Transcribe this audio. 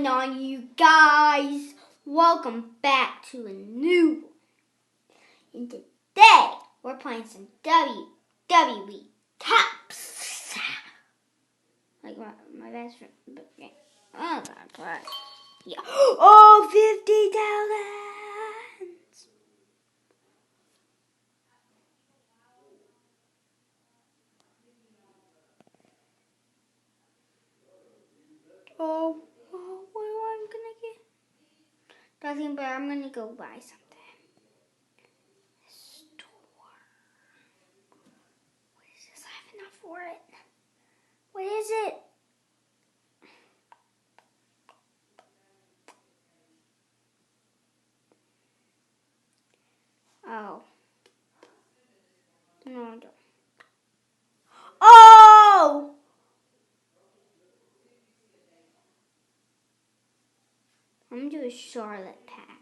going on, you guys? Welcome back to a new one. And today, we're playing some WWE Cups. Like my best friend. Oh, God. Yeah. Oh, $50. Oh, what am I gonna get? Nothing, but I'm gonna go buy something. Store. What is this? I have enough for it. What is it? Oh. No, I don't. Oh! I'm gonna do a Charlotte pack.